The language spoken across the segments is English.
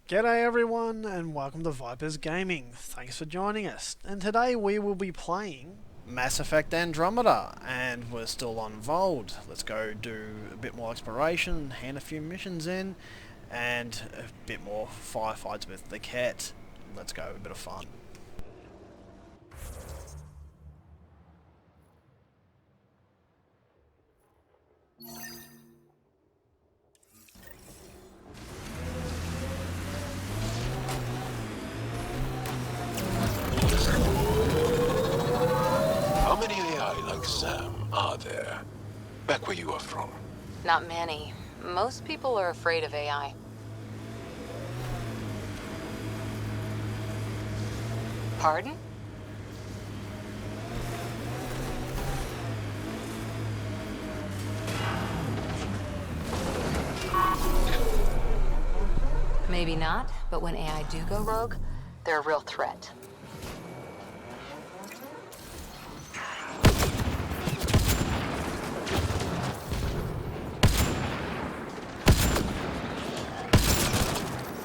G'day everyone and welcome to Vipers Gaming. Thanks for joining us. And today we will be playing Mass Effect Andromeda, and we're still on Voeld. Let's go do a bit more exploration, hand a few missions in, and a bit more firefights with the cat. Let's go, a bit of fun. How many AI like Sam are there? Back where you are from. Not many. Most people are afraid of AI. Pardon? Maybe not, but when AI do go rogue, they're a real threat.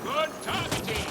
Good targeting!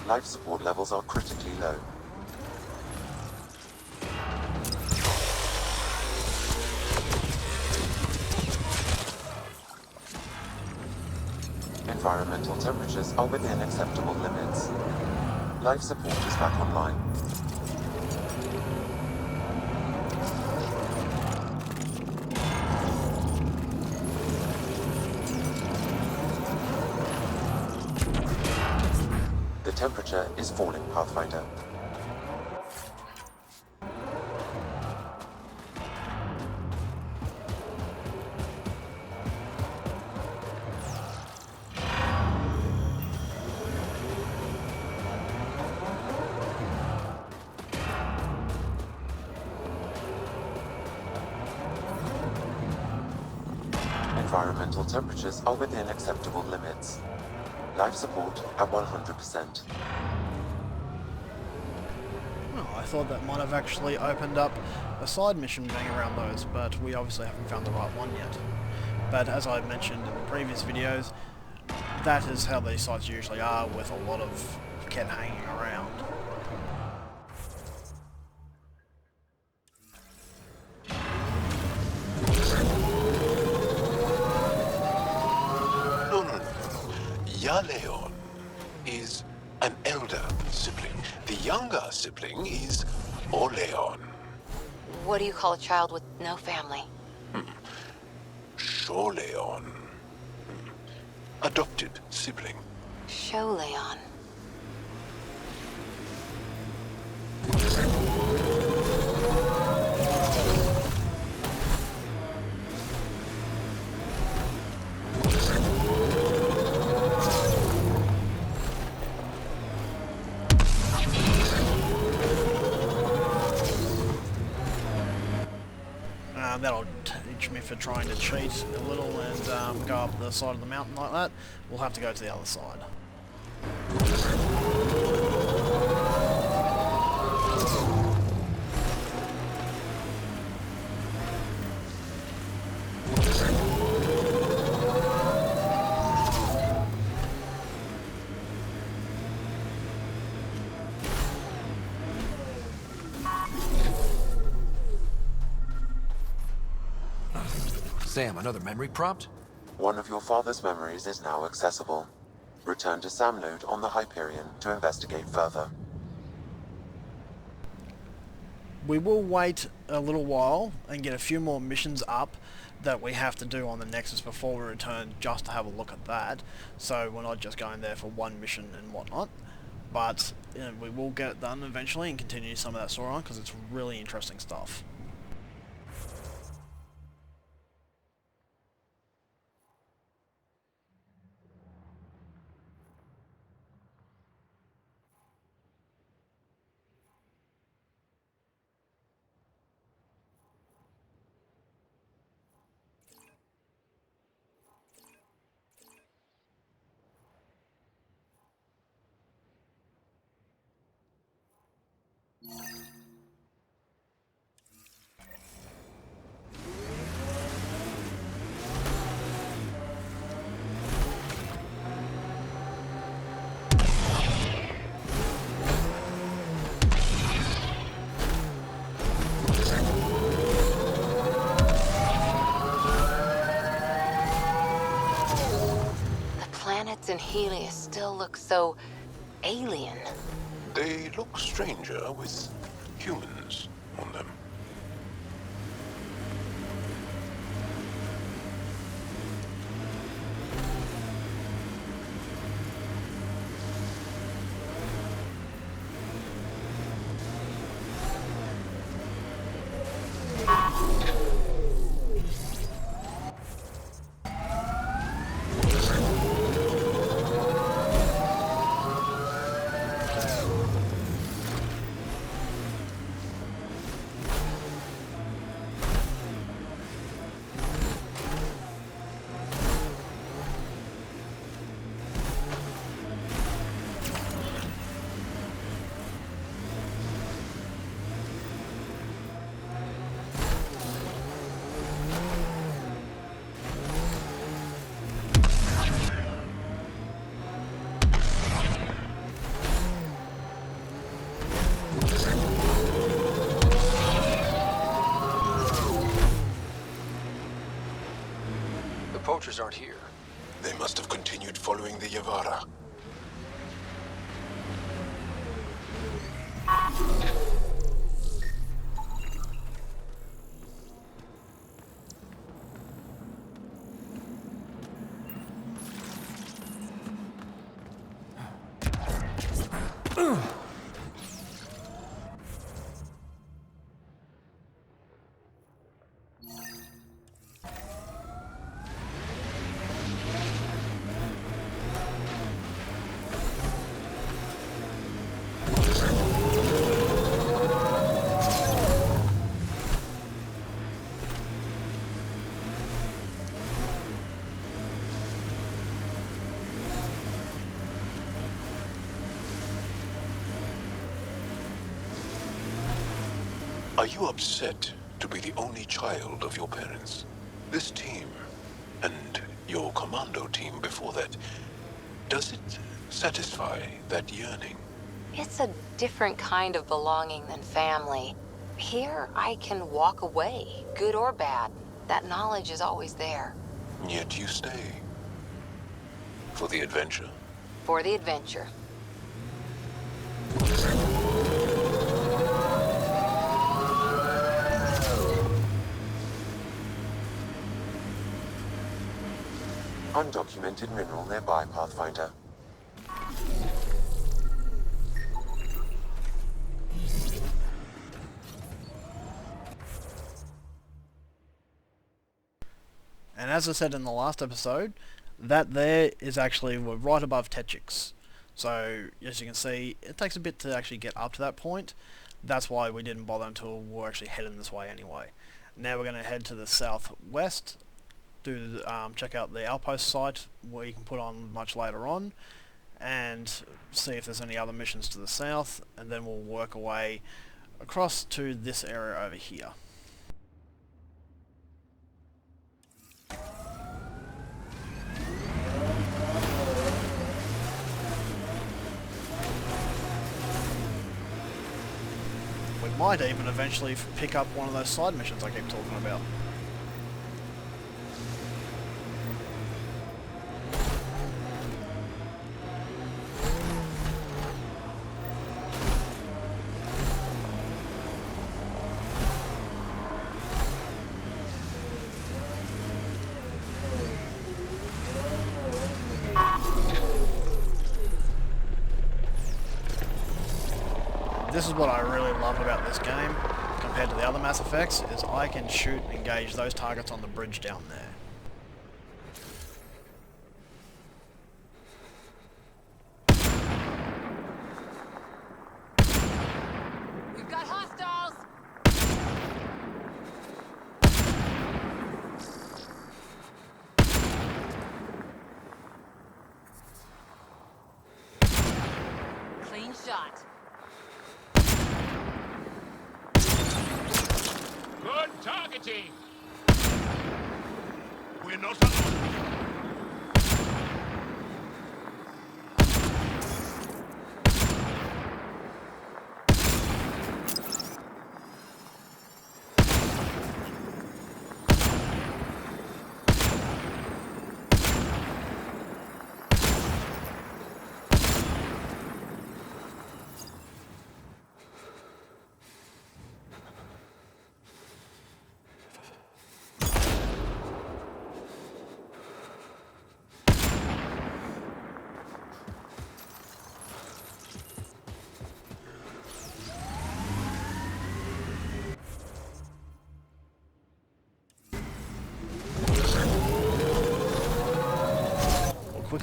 Life support levels are critically low. Environmental temperatures are within acceptable limits. Life support is back online. The temperature is falling, Pathfinder. Environmental temperatures are within acceptable limits. Life support at 100%. Oh, I thought that might have actually opened up a side mission being around those, but we obviously haven't found the right one yet. But as I mentioned in the previous videos, that is how these sites usually are, with a lot of cat hanging around. No. Yaleon is an elder sibling. The younger sibling is Oleon. What do you call a child with no family? Sholeon. Adopted sibling. Show Leon. That'll teach me for trying to cheat a little and go up the side of the mountain like that. We'll have to go to the other side. Sam, another memory prompt? One of your father's memories is now accessible. Return to Sam node on the Hyperion to investigate further. We will wait a little while and get a few more missions up that we have to do on the Nexus before we return, just to have a look at that. So we're not just going there for one mission and whatnot. But we will get it done eventually and continue some of that storyline because it's really interesting stuff. and Helios still look so alien. They look stranger with humans on them. The poachers aren't here. They must have continued following the Yavara. Are you upset to be the only child of your parents? This team, and your commando team before that, does it satisfy that yearning? It's a different kind of belonging than family. Here, I can walk away, good or bad. That knowledge is always there. Yet you stay. For the adventure? For the adventure. Undocumented mineral nearby, Pathfinder. And as I said in the last episode, that there is actually, we're right above Techix. So, as you can see, it takes a bit to actually get up to that point. That's why we didn't bother until we're actually heading this way anyway. Now we're going to head to the southwest, check out the outpost site where you can put on much later on, and see if there's any other missions to the south, and then we'll work our way across to this area over here. We might even eventually pick up one of those side missions I keep talking about. This is what I really love about this game, compared to the other Mass Effects, is I can shoot and engage those targets on the bridge down there. We've got hostiles! Clean shot. Good targeting! We're not alone.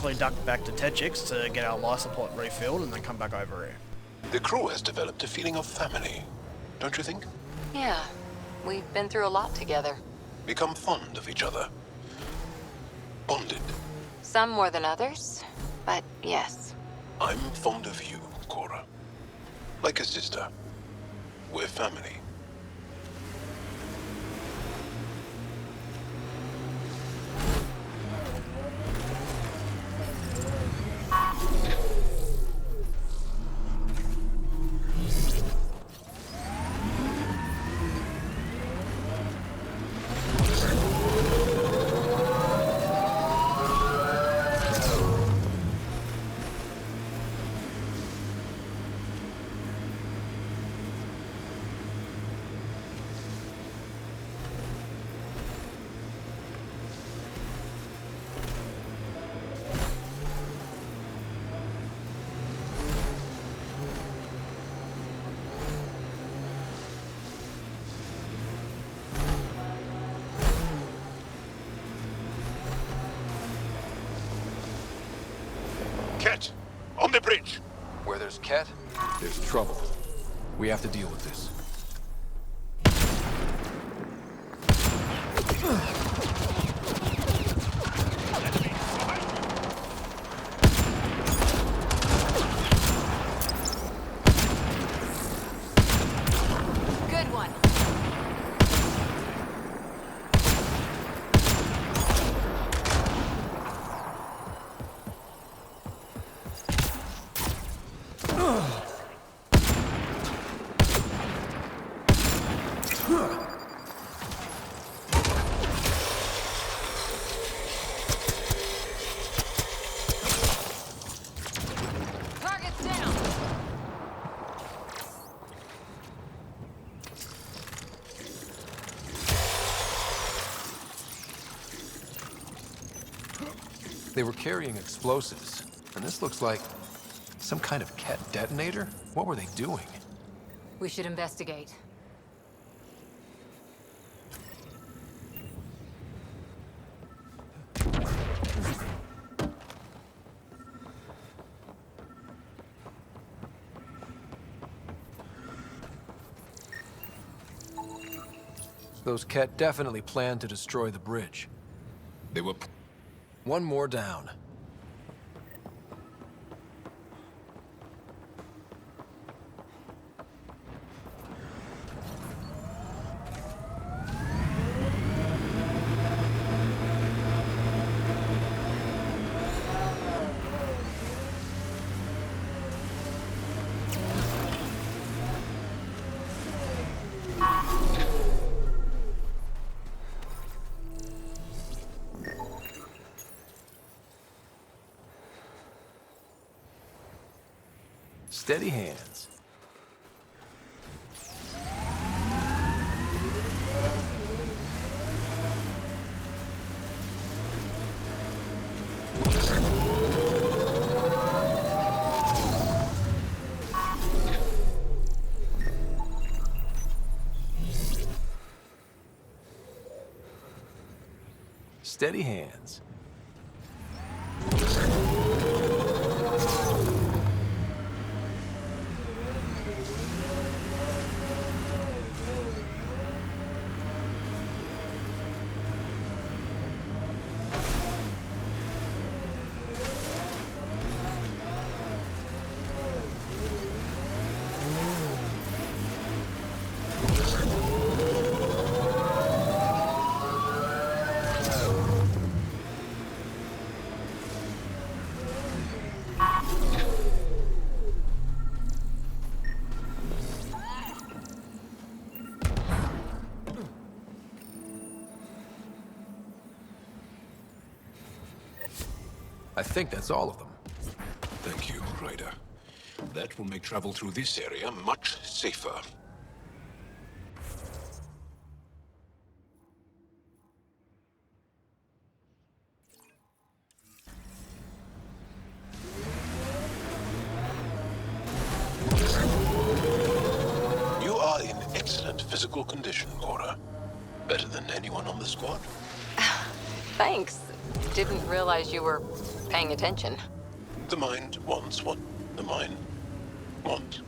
quickly duck back to Techix to get our life support refilled and then come back over here. The crew has developed a feeling of family, don't you think? Yeah, we've been through a lot together. Become fond of each other. Bonded. Some more than others, but yes. I'm fond of you, Cora. Like a sister. We're family. Cat, on the bridge. Where there's Ket, there's trouble. We have to deal with this. Good one. Target's down. They were carrying explosives, and this looks like some kind of Ket detonator? What were they doing? We should investigate. Those Ket definitely planned to destroy the bridge. They were... One more down. Steady hands. Steady hands. I think that's all of them. Thank you, Ryder. That will make travel through this area much safer. You are in excellent physical condition, Cora. Better than anyone on the squad. Thanks. Didn't realize you were paying attention. The mind wants what the mind wants.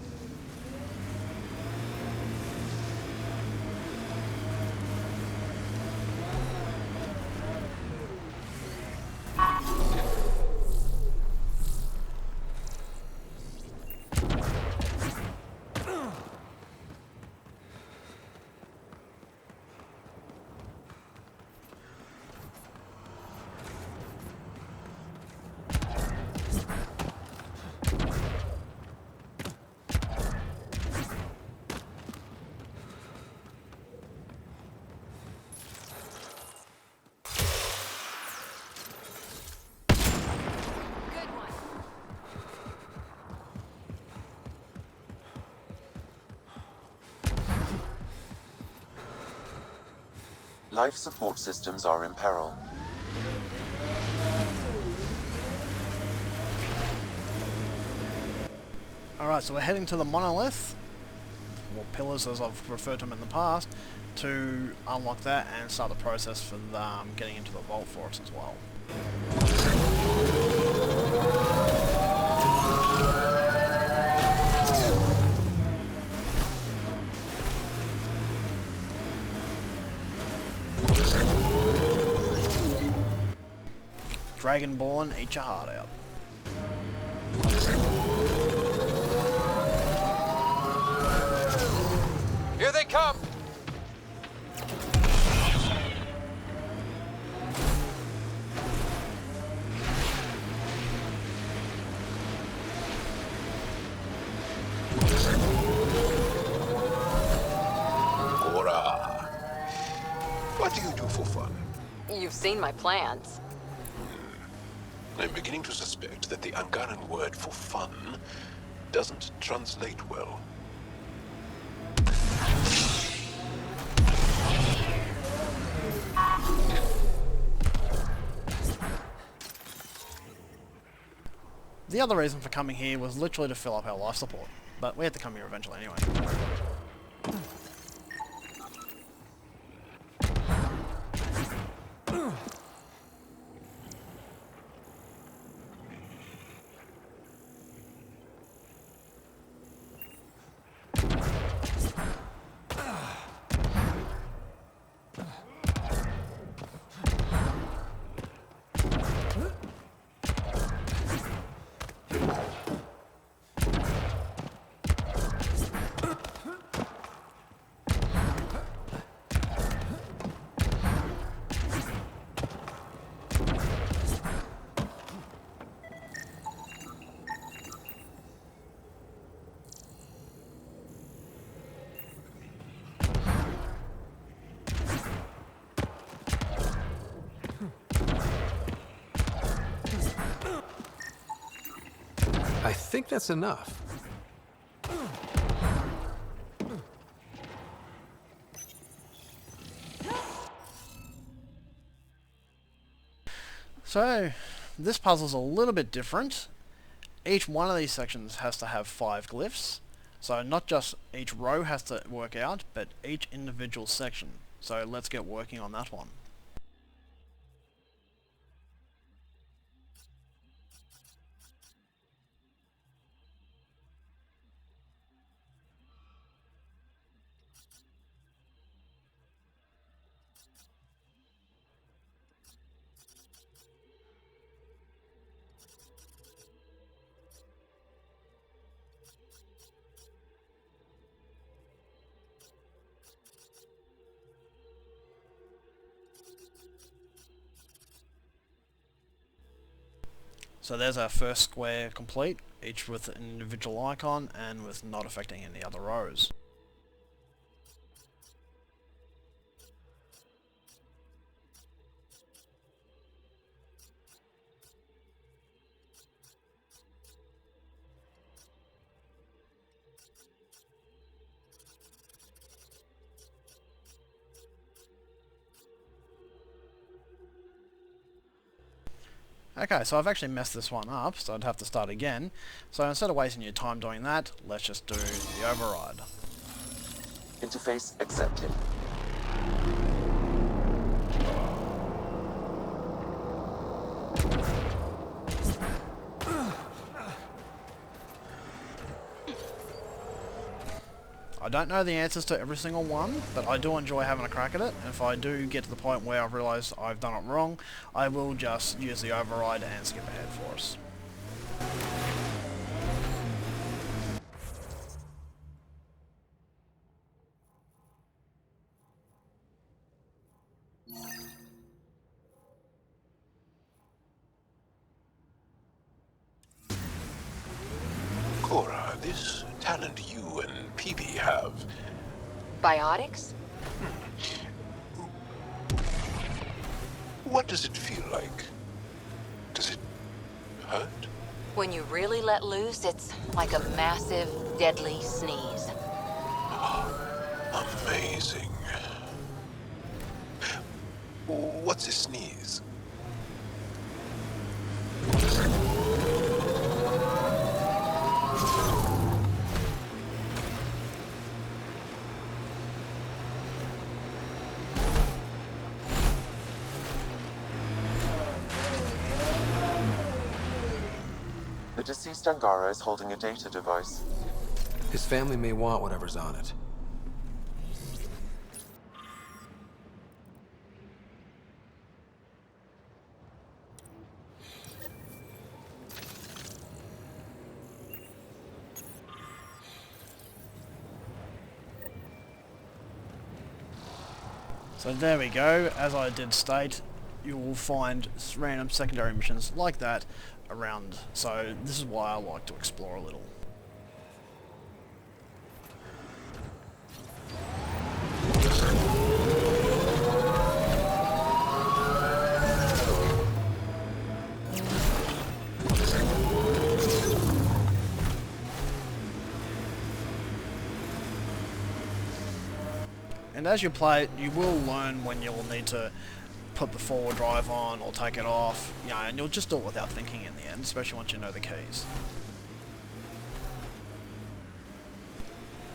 Life support systems are in peril. Alright, so we're heading to the Monolith, or Pillars as I've referred to them in the past, to unlock that and start the process for getting into the Vault for us as well. Dragonborn, eat your heart out. Here they come! Cora, what do you do for fun? You've seen my plans. I'm beginning to suspect that the Angaran word for fun doesn't translate well. The other reason for coming here was literally to fill up our life support, but we had to come here eventually anyway. I think that's enough. So, this puzzle's a little bit different. Each one of these sections has to have 5 glyphs. So not just each row has to work out, but each individual section. So let's get working on that one. So there's our first square complete, each with an individual icon and with not affecting any other rows. Okay, so I've actually messed this one up, so I'd have to start again. So instead of wasting your time doing that, let's just do the override. Interface accepted. I don't know the answers to every single one, but I do enjoy having a crack at it, and if I do get to the point where I've realised I've done it wrong, I will just use the override and skip ahead for us. Cora, this talent you and PB have, Biotics? what does it feel like? Does it hurt? When you really let loose, it's like a massive, deadly sneeze. Amazing. What's a sneeze? The deceased Angara is holding a data device. His family may want whatever's on it. So there we go. As I did state, you will find random secondary missions like that around. So this is why I like to explore a little. And as you play it, you will learn when you'll need to put the forward drive on or take it off, you know, and you'll just do it without thinking in the end, especially once you know the keys.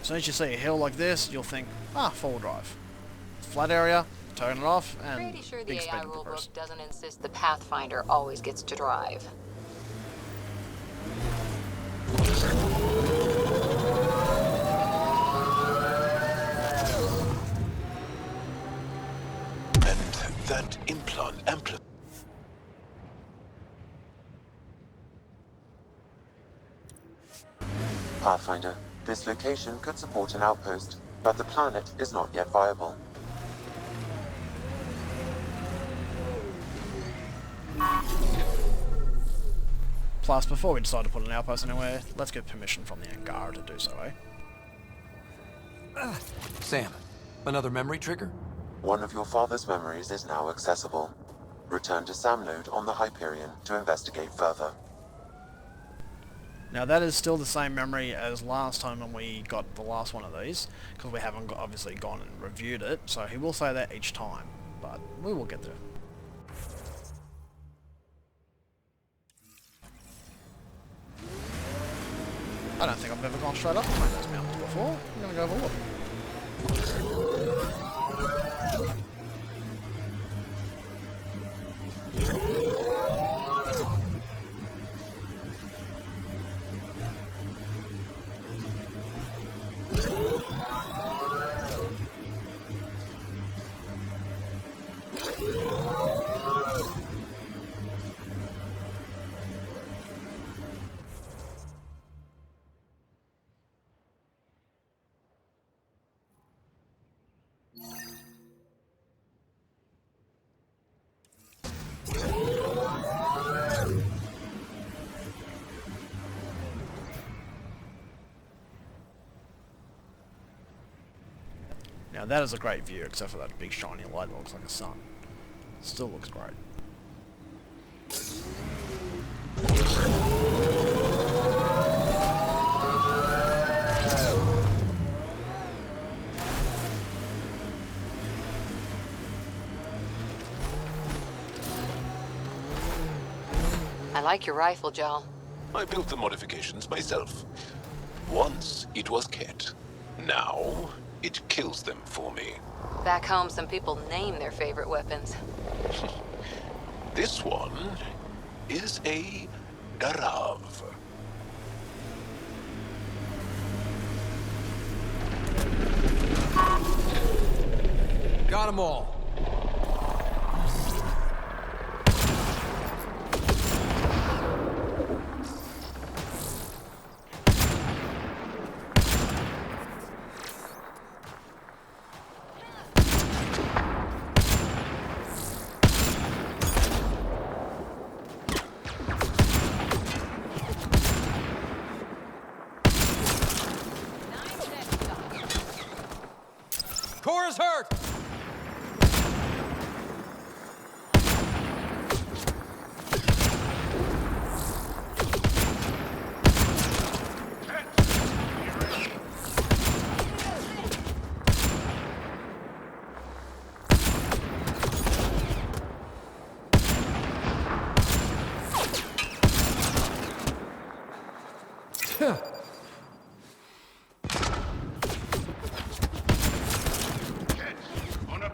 As soon as you see a hill like this, you'll think, forward drive. Flat area, turn it off, and Pretty sure the big speed AI of the person. rulebook doesn't insist the Pathfinder always gets to drive. That implant Pathfinder, this location could support an outpost, but the planet is not yet viable. Plus, before we decide to put an outpost anywhere, let's get permission from the Angara to do so, eh? Sam, another memory trigger? One of your father's memories is now accessible. Return to Sam node on the Hyperion to investigate further. Now that is still the same memory as last time when we got the last one of these, because we haven't obviously gone and reviewed it, so he will say that each time, but we will get there. I don't think I've ever gone straight up behind those mountains before. I'm gonna go have a look. Now that is a great view, except for that big shiny light that looks like a sun. Still looks great. I like your rifle, Joel. I built the modifications myself. Once it was Ket. Now it kills them for me. Back home, some people name their favorite weapons. This one is a Darav. Got them all. Cora's hurt! On a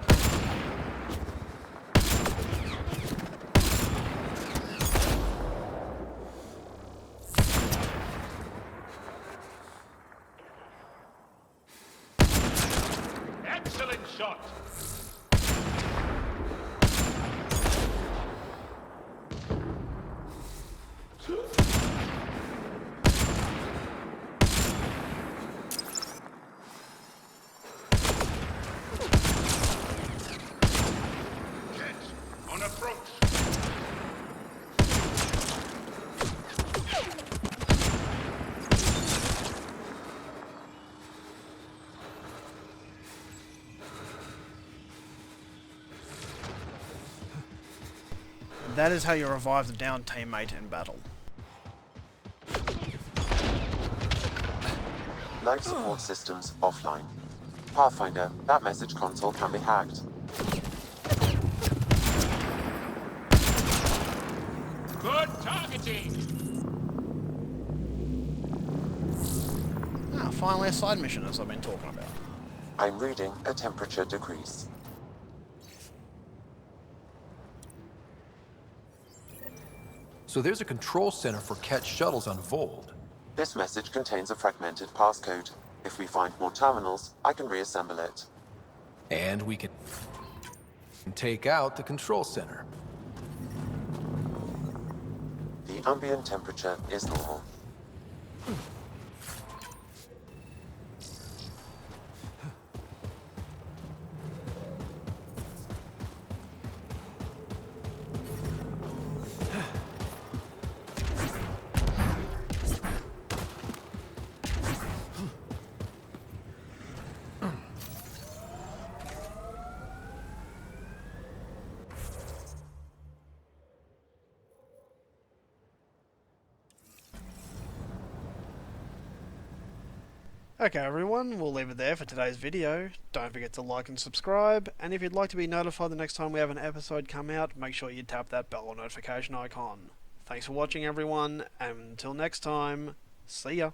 excellent shot. On approach. That is how you revive the downed teammate in battle. Life support systems offline. Pathfinder, that message console can be hacked. Good targeting. Ah, finally a side mission as I've been talking about. I'm reading a temperature decrease. So there's a control center for Ket shuttles on Voeld. This message contains a fragmented passcode. If we find more terminals, I can reassemble it. And we can take out the control center. The ambient temperature is normal. Okay everyone, we'll leave it there for today's video. Don't forget to like and subscribe, and if you'd like to be notified the next time we have an episode come out, make sure you tap that bell or notification icon. Thanks for watching everyone, and until next time, see ya!